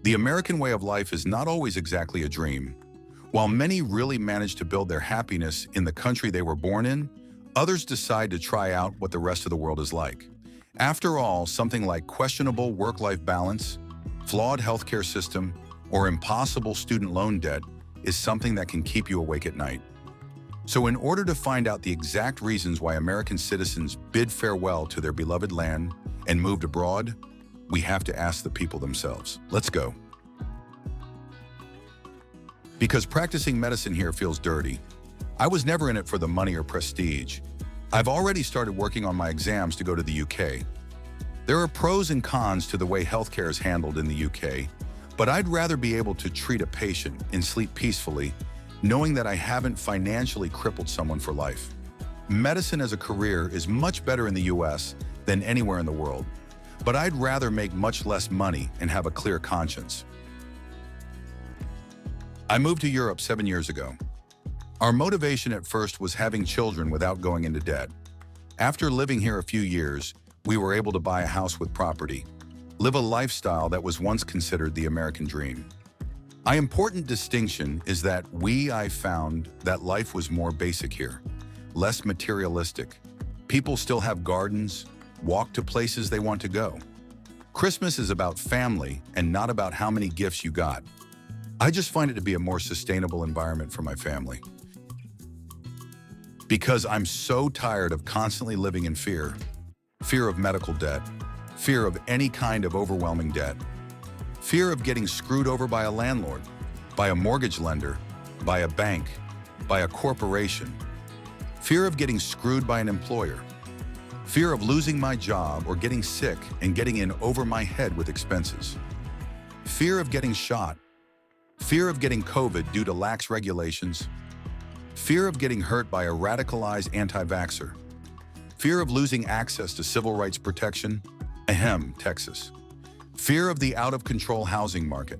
The American way of life is not always exactly a dream. While many really manage to build their happiness in the country they were born in, others decide to try out what the rest of the world is like. After all, something like questionable work-life balance, flawed healthcare system, or impossible student loan debt is something that can keep you awake at night. So in order to find out the exact reasons why American citizens bid farewell to their beloved land and moved abroad, we have to ask the people themselves. Let's go. Because practicing medicine here feels dirty. I was never in it for the money or prestige. I've already started working on my exams to go to the UK. There are pros and cons to the way healthcare is handled in the UK, but I'd rather be able to treat a patient and sleep peacefully, knowing that I haven't financially crippled someone for life. Medicine as a career is much better in the US than anywhere in the world, but I'd rather make much less money and have a clear conscience. I moved to Europe 7 years ago. Our motivation at first was having children without going into debt. After living here a few years, we were able to buy a house with property, live a lifestyle that was once considered the American dream. An important distinction is that I found that life was more basic here, less materialistic. People still have gardens, walk to places they want to go. Christmas is about family and not about how many gifts you got. I just find it to be a more sustainable environment for my family. Because I'm so tired of constantly living in fear. Fear of medical debt, fear of any kind of overwhelming debt, fear of getting screwed over by a landlord, by a mortgage lender, by a bank, by a corporation, fear of getting screwed by an employer, fear of losing my job or getting sick and getting in over my head with expenses, fear of getting shot, fear of getting COVID due to lax regulations, fear of getting hurt by a radicalized anti-vaxxer, fear of losing access to civil rights protection, Texas, fear of the out-of-control housing market,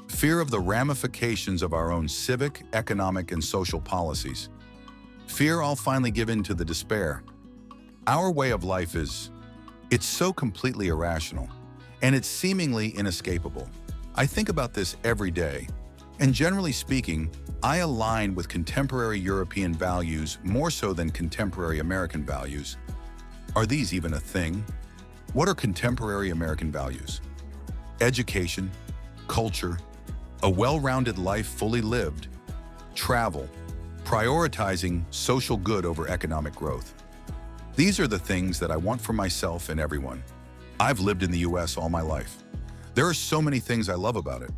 fear of the ramifications of our own civic, economic, and social policies, fear I'll finally give in to the despair. Our way of life it's so completely irrational, and it's seemingly inescapable. I think about this every day, and generally speaking, I align with contemporary European values more so than contemporary American values. Are these even a thing? What are contemporary American values? Education, culture, a well-rounded life fully lived, travel, prioritizing social good over economic growth. These are the things that I want for myself and everyone. I've lived in the US all my life. There are so many things I love about it,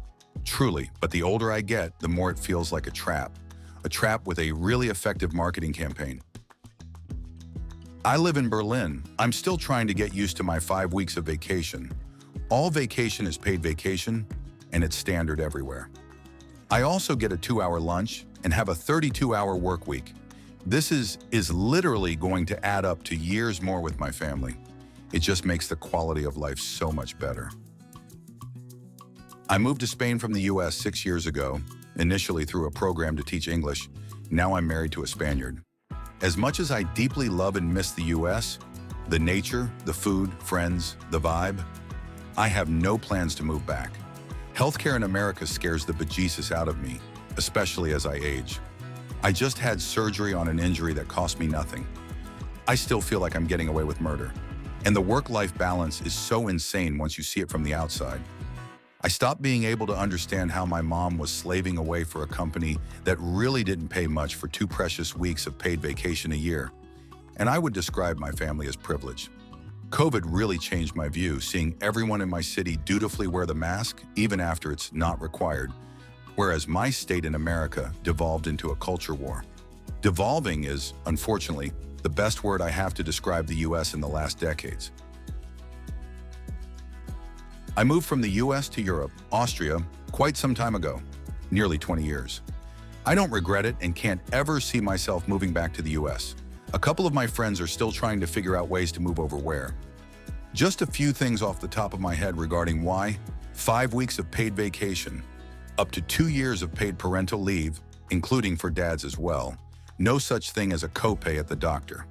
truly, but the older I get, the more it feels like a trap with a really effective marketing campaign. I live in Berlin. I'm still trying to get used to my 5 weeks of vacation. All vacation is paid vacation, and it's standard everywhere. I also get a 2-hour lunch and have a 32-hour work week. This is literally going to add up to years more with my family. It just makes the quality of life so much better. I moved to Spain from the US 6 years ago, initially through a program to teach English. Now I'm married to a Spaniard. As much as I deeply love and miss the US, the nature, the food, friends, the vibe, I have no plans to move back. Healthcare in America scares the bejesus out of me, especially as I age. I just had surgery on an injury that cost me nothing. I still feel like I'm getting away with murder. And the work-life balance is so insane once you see it from the outside. I stopped being able to understand how my mom was slaving away for a company that really didn't pay much for 2 precious weeks of paid vacation a year. And I would describe my family as privileged. COVID really changed my view, seeing everyone in my city dutifully wear the mask, even after it's not required. Whereas my state in America devolved into a culture war. Devolving is, unfortunately, the best word I have to describe the US in the last decades. I moved from the US to Europe, Austria, quite some time ago, nearly 20 years. I don't regret it and can't ever see myself moving back to the US. A couple of my friends are still trying to figure out ways to move over where. Just a few things off the top of my head regarding why: 5 weeks of paid vacation, up to 2 years of paid parental leave, including for dads as well, no such thing as a copay at the doctor,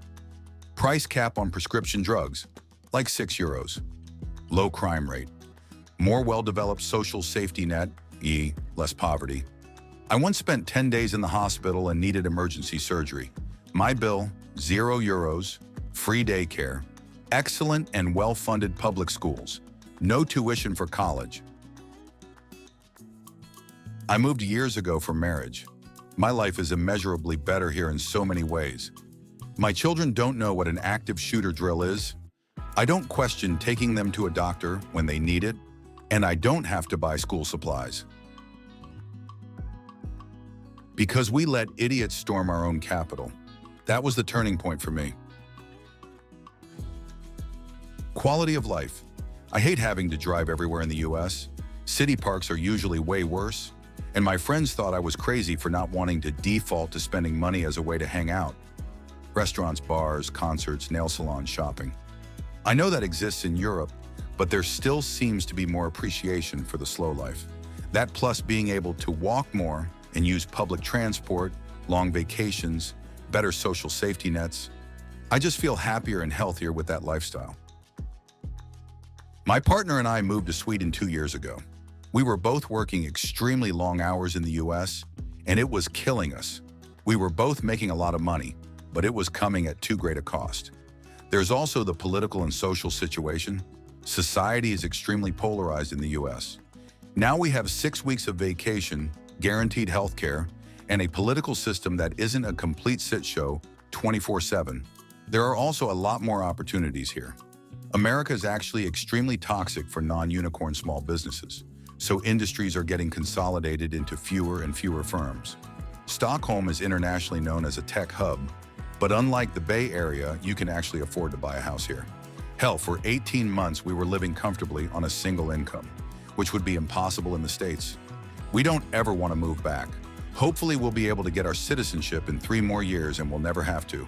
price cap on prescription drugs, like €6, low crime rate, more well-developed social safety net, less poverty. I once spent 10 days in the hospital and needed emergency surgery. My bill, €0, free daycare, excellent and well-funded public schools, no tuition for college. I moved years ago for marriage. My life is immeasurably better here in so many ways. My children don't know what an active shooter drill is. I don't question taking them to a doctor when they need it, and I don't have to buy school supplies. Because we let idiots storm our own capital. That was the turning point for me. Quality of life. I hate having to drive everywhere in the US. City parks are usually way worse, and my friends thought I was crazy for not wanting to default to spending money as a way to hang out. Restaurants, bars, concerts, nail salons, shopping. I know that exists in Europe, but there still seems to be more appreciation for the slow life. That plus being able to walk more and use public transport, long vacations, better social safety nets. I just feel happier and healthier with that lifestyle. My partner and I moved to Sweden 2 years ago. We were both working extremely long hours in the US, and it was killing us. We were both making a lot of money, but it was coming at too great a cost. There's also the political and social situation. Society is extremely polarized in the US. Now we have 6 weeks of vacation, guaranteed health care, and a political system that isn't a complete shit show 24/7. There are also a lot more opportunities here. America is actually extremely toxic for non-unicorn small businesses, so industries are getting consolidated into fewer and fewer firms. Stockholm is internationally known as a tech hub, but unlike the Bay Area, you can actually afford to buy a house here. Hell, for 18 months we were living comfortably on a single income, which would be impossible in the States. We don't ever want to move back. Hopefully we'll be able to get our citizenship in 3 more years and we'll never have to.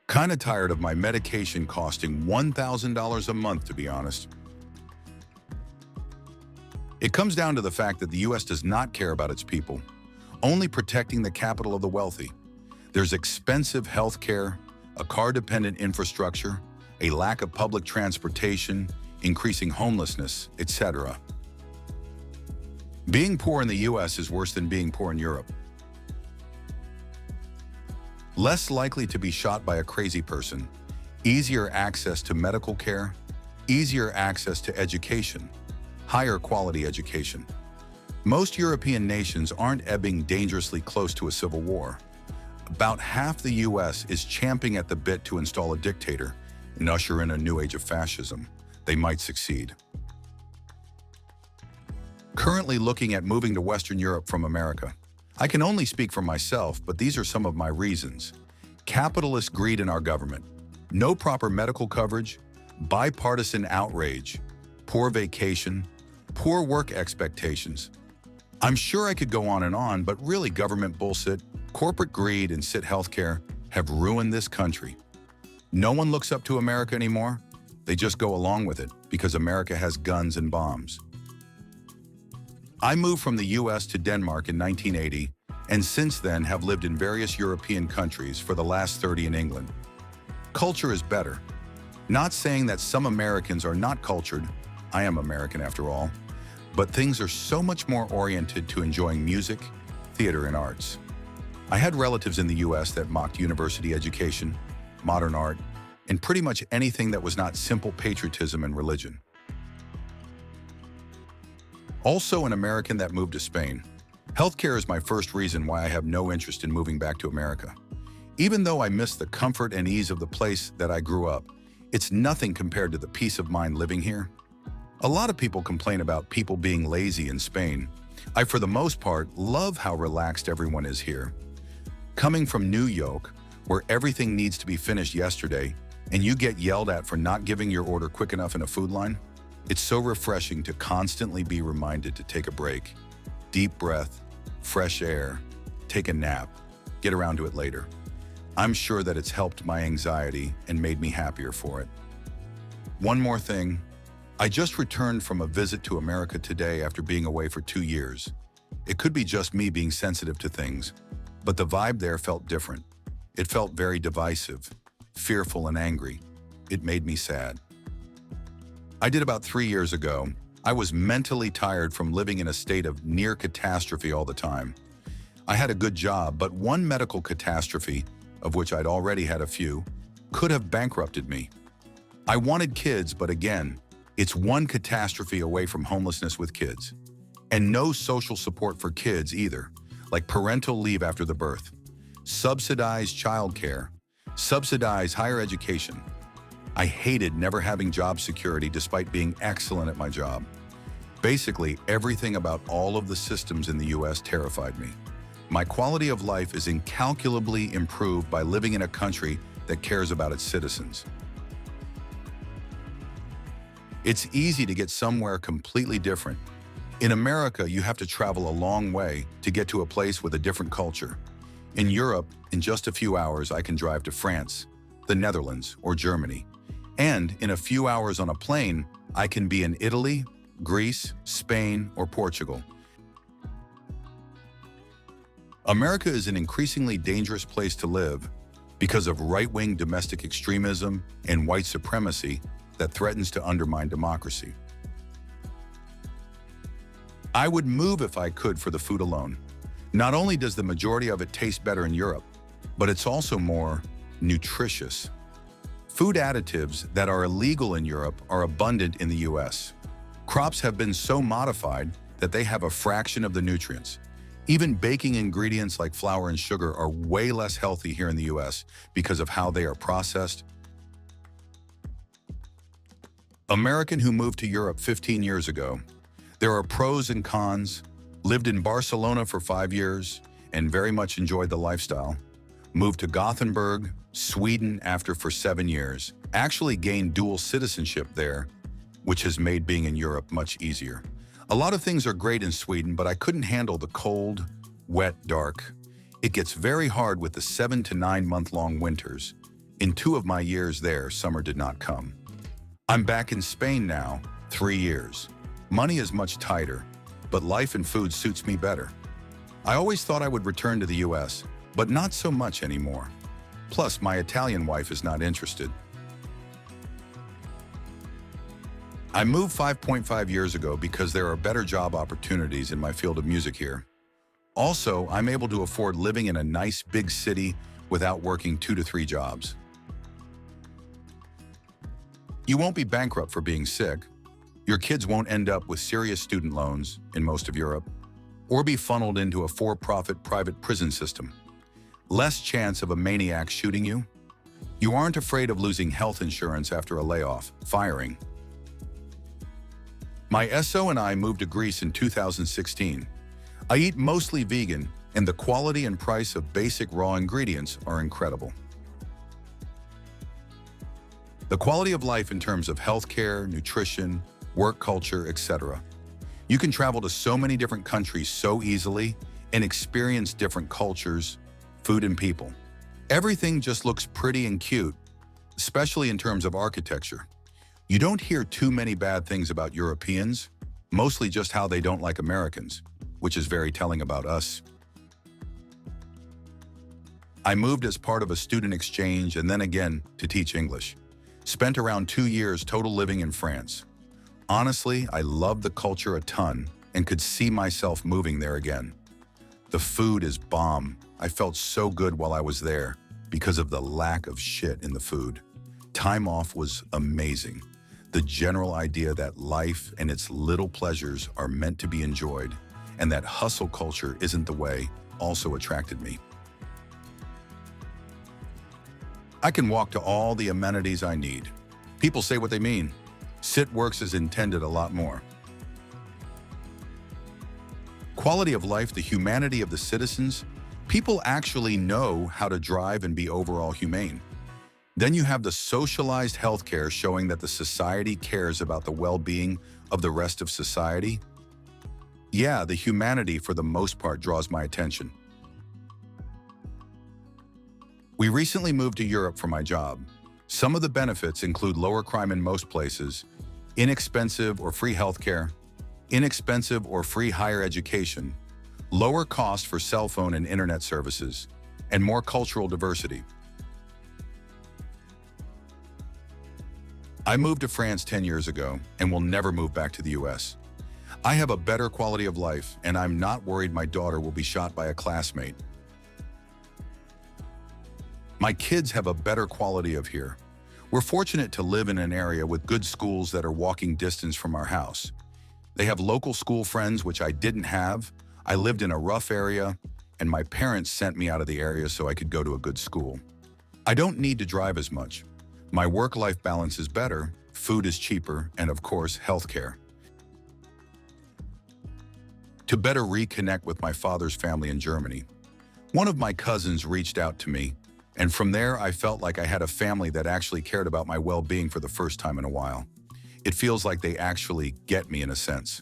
Kinda tired of my medication costing $1,000 a month, to be honest. It comes down to the fact that the US does not care about its people, only protecting the capital of the wealthy. There's expensive health care, a car-dependent infrastructure, a lack of public transportation, increasing homelessness, etc. Being poor in the US is worse than being poor in Europe. Less likely to be shot by a crazy person, easier access to medical care, easier access to education, higher quality education. Most European nations aren't ebbing dangerously close to a civil war. About half the US is champing at the bit to install a dictator and usher in a new age of fascism. They might succeed. Currently looking at moving to Western Europe from America. I can only speak for myself, but these are some of my reasons. Capitalist greed in our government, no proper medical coverage, bipartisan outrage, poor vacation, poor work expectations. I'm sure I could go on, but really government bullshit, corporate greed, and shit healthcare have ruined this country. No one looks up to America anymore. They just go along with it because America has guns and bombs. I moved from the US to Denmark in 1980, and since then have lived in various European countries for the last 30 in England. Culture is better. Not saying that some Americans are not cultured, I am American after all, but things are so much more oriented to enjoying music, theater, and arts. I had relatives in the US that mocked university education, modern art, and pretty much anything that was not simple patriotism and religion. Also an American that moved to Spain. Healthcare is my first reason why I have no interest in moving back to America. Even though I miss the comfort and ease of the place that I grew up, it's nothing compared to the peace of mind living here. A lot of people complain about people being lazy in Spain. I, for the most part, love how relaxed everyone is here. Coming from New York, where everything needs to be finished yesterday, and you get yelled at for not giving your order quick enough in a food line, it's so refreshing to constantly be reminded to take a break. Deep breath, fresh air, take a nap, get around to it later. I'm sure that it's helped my anxiety and made me happier for it. One more thing. I just returned from a visit to America today after being away for 2 years. It could be just me being sensitive to things, but the vibe there felt different. It felt very divisive, fearful and angry. It made me sad. I did about 3 years ago. I was mentally tired from living in a state of near catastrophe all the time. I had a good job, but one medical catastrophe, of which I'd already had a few, could have bankrupted me. I wanted kids, but again, it's one catastrophe away from homelessness with kids. And no social support for kids either, like parental leave after the birth, subsidized childcare, subsidized higher education. I hated never having job security despite being excellent at my job. Basically, everything about all of the systems in the US terrified me. My quality of life is incalculably improved by living in a country that cares about its citizens. It's easy to get somewhere completely different. In America, you have to travel a long way to get to a place with a different culture. In Europe, in just a few hours, I can drive to France, the Netherlands, or Germany. And in a few hours on a plane, I can be in Italy, Greece, Spain, or Portugal. America is an increasingly dangerous place to live because of right-wing domestic extremism and white supremacy that threatens to undermine democracy. I would move if I could for the food alone. Not only does the majority of it taste better in Europe, but it's also more nutritious. Food additives that are illegal in Europe are abundant in the US. Crops have been so modified that they have a fraction of the nutrients. Even baking ingredients like flour and sugar are way less healthy here in the US because of how they are processed. American who moved to Europe 15 years ago. There are pros and cons. Lived in Barcelona for 5 years and very much enjoyed the lifestyle. Moved to Gothenburg, Sweden for 7 years. Actually gained dual citizenship there, which has made being in Europe much easier. A lot of things are great in Sweden, but I couldn't handle the cold, wet, dark. It gets very hard with the 7 to 9 month-long winters. In 2 of my years there, summer did not come. I'm back in Spain now, 3 years. Money is much tighter, but life and food suits me better. I always thought I would return to the US, but not so much anymore. Plus, my Italian wife is not interested. I moved 5.5 years ago because there are better job opportunities in my field of music here. Also, I'm able to afford living in a nice big city without working 2 to 3 jobs. You won't be bankrupt for being sick. Your kids won't end up with serious student loans in most of Europe, or be funneled into a for-profit private prison system. Less chance of a maniac shooting you. You aren't afraid of losing health insurance after a layoff, firing. My SO and I moved to Greece in 2016. I eat mostly vegan, and the quality and price of basic raw ingredients are incredible. The quality of life in terms of healthcare, nutrition, work culture, etc. You can travel to so many different countries so easily and experience different cultures, food, and people. Everything just looks pretty and cute, especially in terms of architecture. You don't hear too many bad things about Europeans, mostly just how they don't like Americans, which is very telling about us. I moved as part of a student exchange and then again to teach English. Spent around 2 years total living in France. Honestly, I love the culture a ton and could see myself moving there again. The food is bomb. I felt so good while I was there because of the lack of shit in the food. Time off was amazing. The general idea that life and its little pleasures are meant to be enjoyed and that hustle culture isn't the way also attracted me. I can walk to all the amenities I need. People say what they mean. Sit works as intended a lot more. Quality of life, the humanity of the citizens, people actually know how to drive and be overall humane. Then you have the socialized healthcare showing that the society cares about the well-being of the rest of society. Yeah, the humanity for the most part draws my attention. We recently moved to Europe for my job. Some of the benefits include lower crime in most places, inexpensive or free healthcare, inexpensive or free higher education, lower cost for cell phone and internet services, and more cultural diversity. I moved to France 10 years ago and will never move back to the US. I have a better quality of life, and I'm not worried my daughter will be shot by a classmate. My kids have a better quality of here. We're fortunate to live in an area with good schools that are walking distance from our house. They have local school friends, which I didn't have. I lived in a rough area, and my parents sent me out of the area so I could go to a good school. I don't need to drive as much. My work-life balance is better, food is cheaper, and of course, healthcare. To better reconnect with my father's family in Germany, one of my cousins reached out to me, and from there I felt like I had a family that actually cared about my well-being for the first time in a while. It feels like they actually get me in a sense.